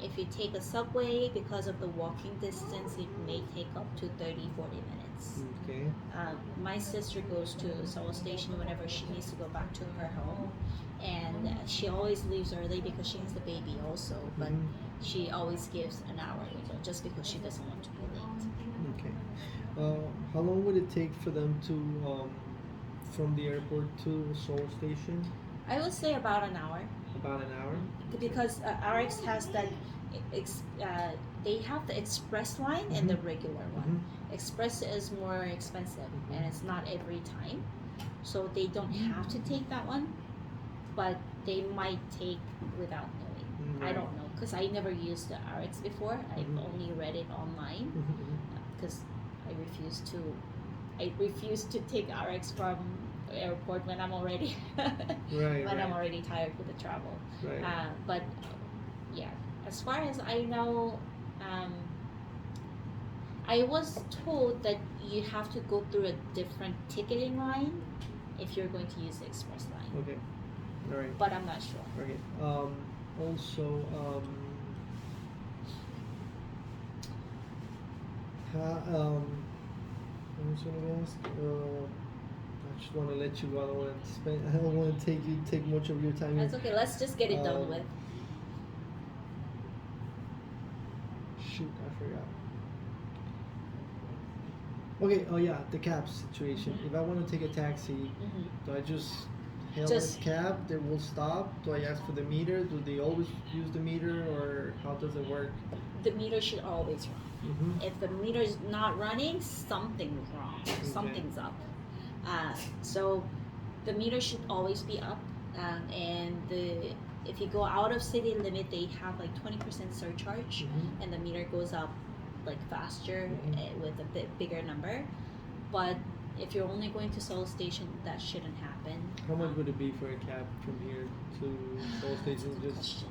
If you take a subway, because of the walking distance, it may take up to 30, 40 minutes. Okay. My sister goes to Seoul Station whenever she needs to go back to her home, and she always leaves early because she has the baby also, but Mhm. she always gives an hour window just because she doesn't want to be late. Okay. How long would it take for them to from the airport to Seoul Station? I would say about an hour. About an hour. Because RX has that, they have the express line and the regular one. Express is more expensive and it's not every time, so they don't have to take that one, but they might take without knowing. I don't know because I never used the RX before. I've only read it online because I refuse to take RX from airport when I'm already I'm already tired with the travel. Right. But yeah, as far as I know, I was told that you have to go through a different ticketing line if you're going to use the express line. Okay. All right. But I'm not sure. Okay. Also, I was gonna ask. I just want to let you go. I don't want to take much of your time. That's okay. Let's just get it done with. Shoot, I forgot. Okay. Oh yeah, the cab situation. If I want to take a taxi, do I just hail a cab? They will stop. Do I ask for the meter? Do they always use the meter, or how does it work? The meter should always run. If the meter is not running, something's wrong. Okay. Something's up. So the meter should always be up. And if you go out of city limit, they have like 20% surcharge, and the meter goes up like faster with a bit bigger number. But if you're only going to Seoul Station, that shouldn't happen. How much would it be for a cab from here to Seoul Station? Just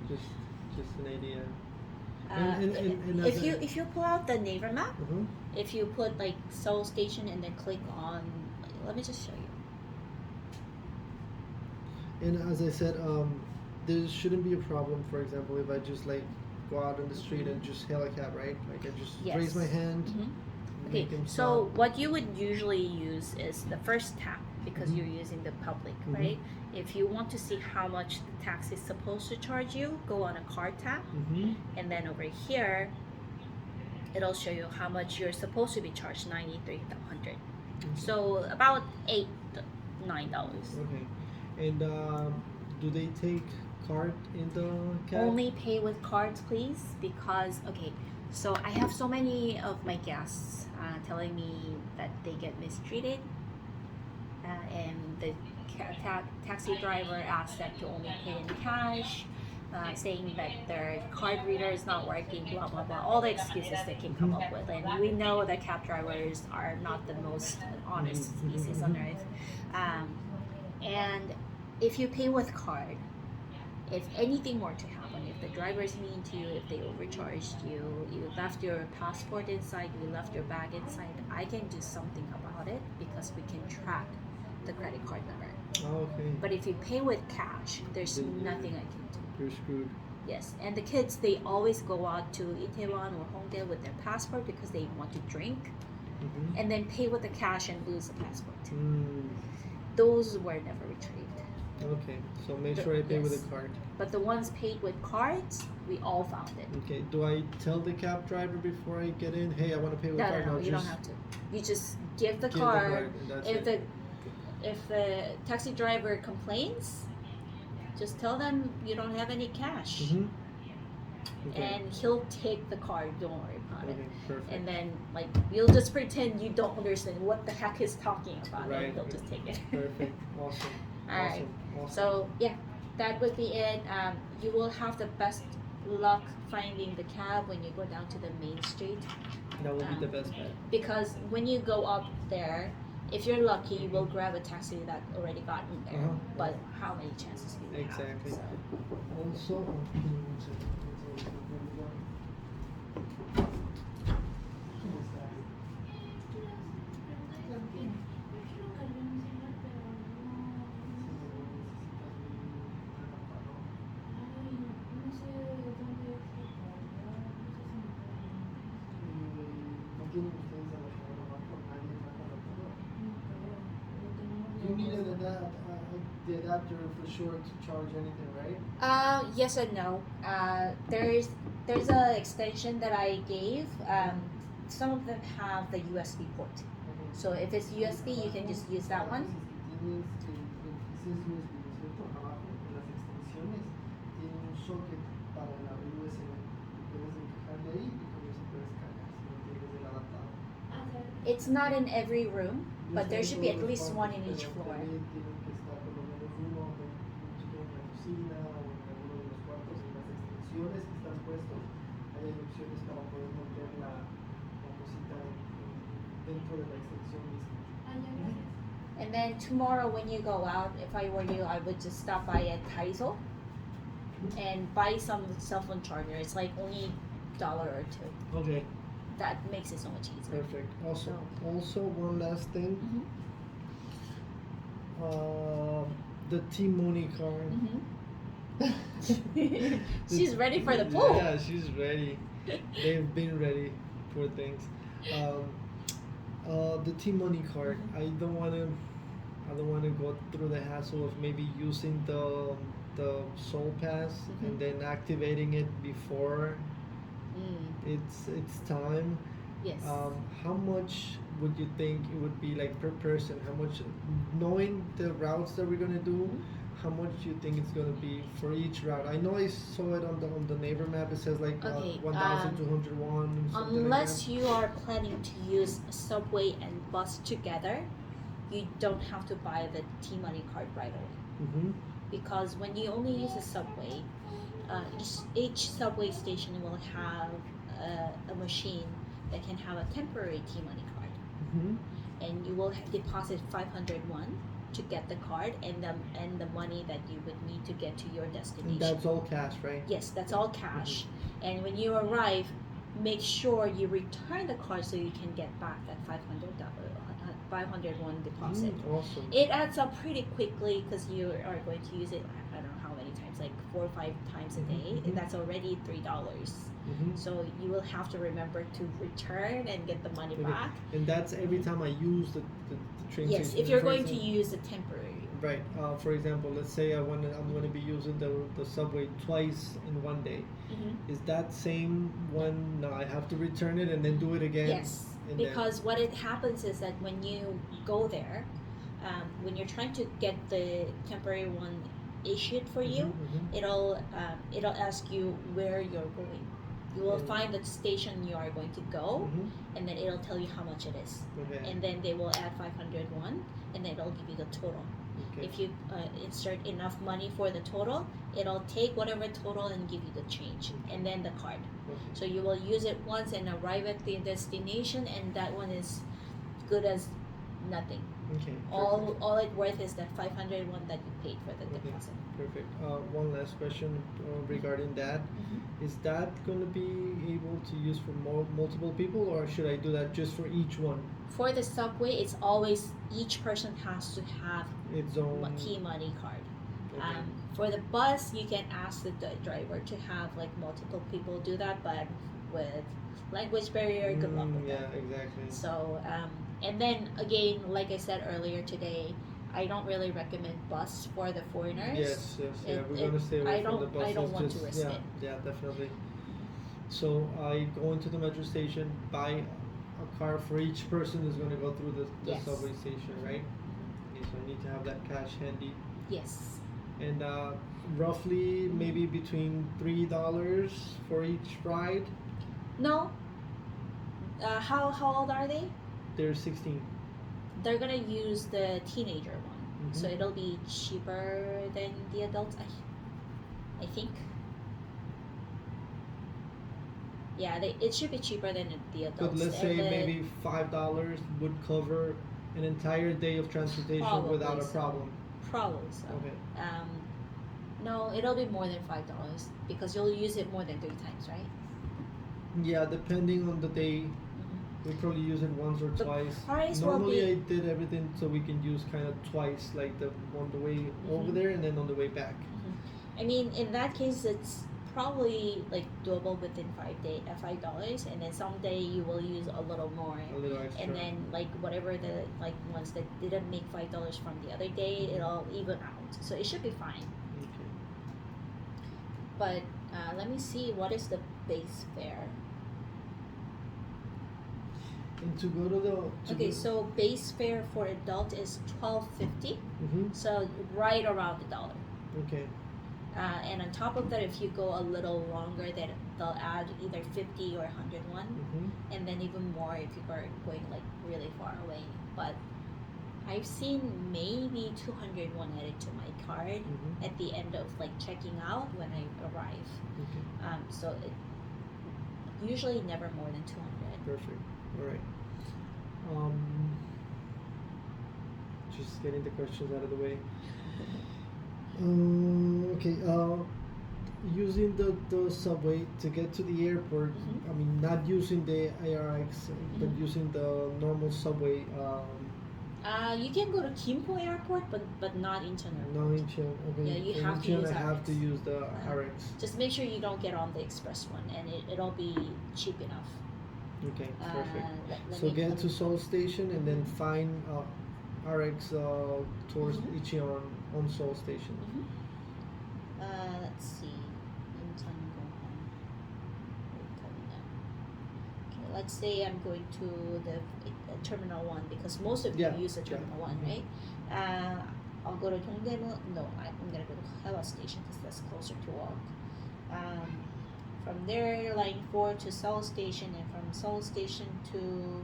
an idea. If you pull out the neighbor map, if you put like Seoul Station and then click on, let me just show you. And as I said, there shouldn't be a problem. For example, if I just like go out on the street and just hail a cab, right? Like I just Yes. raise my hand. Okay, make him so stop. what you would usually use is the first tap because you're using the public, right? If you want to see how much the taxi is supposed to charge you, go on a card tap, and then over here, it'll show you how much you're supposed to be charged, 93 to 100. So about $8, $9. Okay. And do they take card in the cab? Only pay with cards, please, because okay. So I have so many of my guests telling me that they get mistreated, and the taxi driver asks them to only pay in cash, saying that their card reader is not working, blah blah blah, all the excuses they can come up with. And we know that cab drivers are not the most honest species on earth. And if you pay with card, if anything were to happen, if the driver is mean to you, if they overcharged you, you left your passport inside, you left your bag inside, I can do something about it because we can track the credit card number. Okay. But if you pay with cash, there's nothing I can do. You're screwed. Yes, and the kids, they always go out to Itaewon or Hongdae with their passport because they want to drink, and then pay with the cash and lose the passport. Those were never retrieved. Okay, so make sure I pay with a card. But the ones paid with cards, we all found it. Okay, do I tell the cab driver before I get in, hey, I want to pay with a card? No, you don't have to. You just give the card. If the taxi driver complains, just tell them you don't have any cash, Okay. and he'll take the card. Don't worry about it. Okay, perfect. And then like you'll just pretend you don't understand what the heck he's talking about, Right. and they'll just take it. Perfect. Awesome. All right. Awesome. So yeah, that would be it. You will have the best luck finding the cab when you go down to the main street, that will be the best bet. because when you go up there, if you're lucky, you will grab a taxi that already gotten there. But how many chances do you Exactly. have? So. Also, you needed the adapter for sure to charge anything, right? Yes and no. There's a extension that I gave. Some of them have the USB port. So if it's USB, you can just use that one. It's not in every room, but there should be at least one in each floor. And then tomorrow when you go out, if I were you, I would just stop by at Taizo and buy some cell phone charger. It's like only $1 or $2. Okay. That makes it so much easier. Perfect. Also one last thing. The T-Money card. She's ready for the pool. Yeah, she's ready. They've been ready for things. The T-Money card. I don't wanna go through the hassle of maybe using the Soul Pass and then activating it before it's time. Yes. How much would you think it would be like per person? How much, knowing the routes that we're gonna do, how much do you think it's gonna be for each route? I know I saw it on the neighbor map. It says like 1,201. Unless you are planning to use subway and bus together, you don't have to buy the T-Money card right away. Because when you only use the subway, each subway station will have a machine that can have a temporary T-Money card, and you will deposit 501 to get the card and the money that you would need to get to your destination. And that's all cash, right? Yes, that's all cash. And when you arrive, make sure you return the card so you can get back that $500 501 deposit. Awesome. It adds up pretty quickly because you are going to use it, I don't know how many times, like 4 or 5 times a day. Mhm. That's already $3. So you will have to remember to return and get the money Okay. back. And that's every time I use the train Yes, station. if you're For going to example- use the temporary. Right. For example, let's say I'm going to be using the subway twice in one day. Is that same one? No, I have to return it and then do it again. Yes, and because what it happens is that when you go there, when you're trying to get the temporary one issued for then, you, it'll ask you where you're going. You will Yeah. find the station you are going to go, and then it'll tell you how much it is, Okay. and then they will add 501, and then it'll give you the total. Okay. If you insert enough money for the total, it'll take whatever total and give you the change, and then the card. Okay. So you will use it once and arrive at the destination, and that one is good as nothing. Okay. All it worth is that 501 that you paid for the Okay. deposit. Perfect. One last question regarding that. Is that going to be able to use for multiple people, or should I do that just for each one? For the subway, it's always each person has to have Its own. key money card. Okay. For the bus, you can ask the driver to have like multiple people do that, but with language barrier, good luck with Yeah, that. exactly. So, and then again, like I said earlier today, I don't really recommend bus for the foreigners. Yes, yeah. We're It- going to stay away I from the don't- buses. I don't want to just, risk yeah, it. Yeah, definitely. So I go into the metro station, buy a car for each person who's going to go through the Yes. subway station, right? Okay, so I need to have that cash handy. Yes. And roughly maybe between $3 for each ride. No. How old are they? They're 16. They're gonna use the teenager one, so Mhm. it'll be cheaper than the adults. I think. Yeah, it should be cheaper than the adults. But let's say And then- maybe $5 would cover an entire day of transportation Probably without a so. problem. Probably so. Okay. No, it'll be more than $5 because you'll use it more than 3 times, right? Yeah, depending on the day, we probably use it once or The twice. price will Normally, be- I did everything so we can use kind of twice, like on the way over Mhm. there and then on the way back. I mean, in that case, it's probably like doable within $5, and then someday you will use a little more. A little extra. And then like whatever the like ones that didn't make $5 from the other day, it'll even out. So it should be fine. Okay. But let me see, what is the base fare? And to go to the. Okay, so base fare for adult is $12.50. So right around the dollar. Okay. And on top of that, if you go a little longer, then they'll add either 50 or 101, and then even more if you are going like really far away. But I've seen maybe 201 added to my card at the end of like checking out when I arrive. Okay. So it usually never more than 200. Perfect. All right. Just getting the questions out of the way. Okay. Using the subway to get to the airport. I mean, not using the ARX, but using the normal subway. You can go to Gimpo Airport, but not Incheon. No Incheon. Okay. Yeah, you For have to Incheon, use I have RX. to use the RX. Just make sure you don't get on the express one, and it'll be cheap enough. Okay. Perfect. Let So me- get let to me- Seoul Station and then find RX towards Icheon on Seoul Station. Let's see. Okay, let's say I'm going to the Terminal 1 because most of you Yeah, use the yeah. Terminal 1, right? I'll go to Dongdaemun. No, I'm going to go to Hawa Station because that's closer to walk. From there, line 4 to Seoul Station, and from Seoul Station to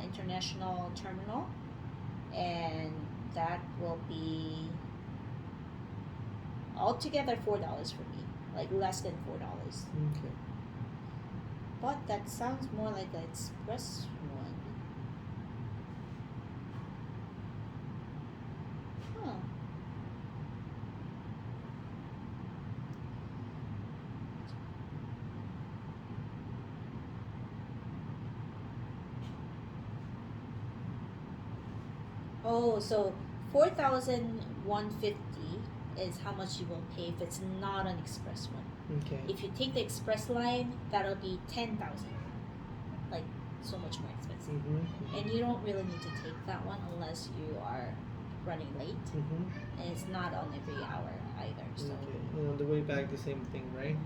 International Terminal, and that will be altogether $4 for me, like less than $4. Okay. But that sounds more like an express one. Huh. Oh, so 4,150 is how much you will pay if it's not an express one. Okay. If you take the express line, that'll be 10,000. Like so much more expensive. Mm-hmm. And you don't really need to take that one unless you are running late. Mm-hmm. And it's not on every hour either. So Okay. And on the way back, the same thing, right?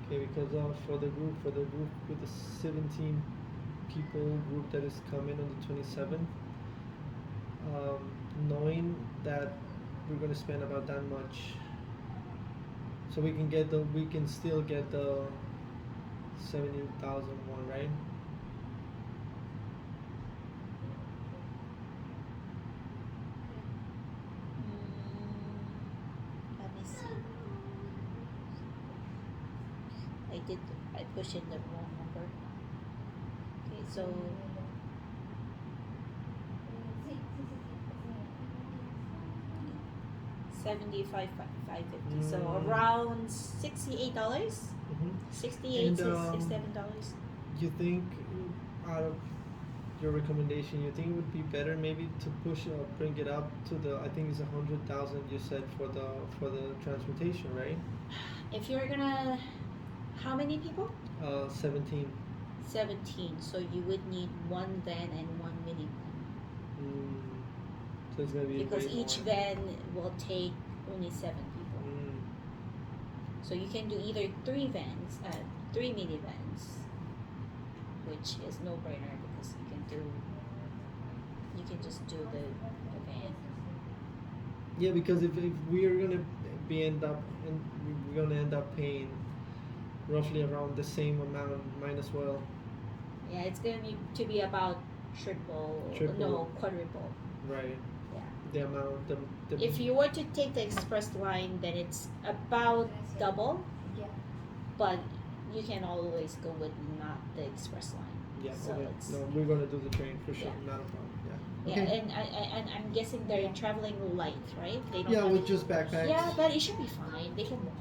Okay, because for the group with the 17 people group that is coming on the 27th, knowing that we're gonna spend about that much, so we can still get the 70,000 one, right? let me see. I pushed in the wrong number. Okay, so 75,550. So around $68. Mm-hmm. 68 And, to $67. You think, out of your recommendation, you think it would be better maybe to bring it up to the, I think it's 100,000 you said for the transportation, right? If you're gonna, how many people? 17. 17. So you would need one van and one minivan. So it's gonna be Because way each more. van will take only 7 people. So you can do either 3 vans, 3 minivans, which is no brainer because you can just do the van. Yeah, because if we are gonna we're gonna end up paying roughly around the same amount, might as well. Yeah, it's gonna need to be about quadruple. Right. Yeah. The amount, the If you were to take the express line, then it's about double, Yeah. but you can always go with not the express line. yeah, So okay. it's No, we're gonna do the train for sure, Yeah. not a problem. Yeah. yeah, Okay. and I'm guessing they're traveling light, right? They don't Yeah, have with any- just backpacks. Yeah, but it should be fine. They can walk.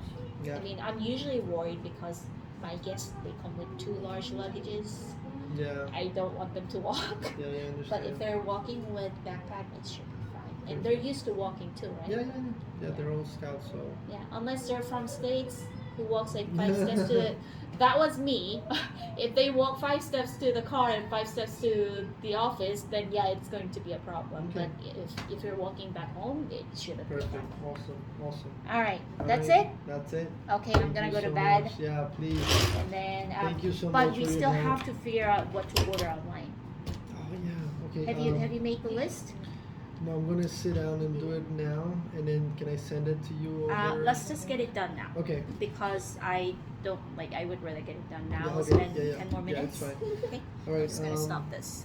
Yeah. I mean, I'm usually worried because my guests they come with 2 large luggages. Yeah. I don't want them to walk. Yeah, I understand. But if they're walking with backpack, it should be fine. And they're used to walking too, right? Yeah, they're all scouts, so. Yeah, unless they're from states who walks like 5 steps to the, that was me. If they walk 5 steps to the car and 5 steps to the office, then yeah, it's going to be a problem. Okay. But if you're walking back home, it shouldn't be a Perfect. problem. Awesome. All right, All that's right, it. That's it. Okay, I'm Thank gonna you go to so bed, much. Yeah, please. and then. Thank you so but much we for your still help. have to figure out what to order online. Oh yeah. Okay. Have you made the list? No, I'm gonna sit down and do it now, and then can I send it to you over? Let's just get it done now. Okay. Because I don't I would rather get it done now. Yeah, okay. Spend Yeah, yeah. 10 more Yeah, it's minutes. fine. Okay. All right. I'm just gonna stop this.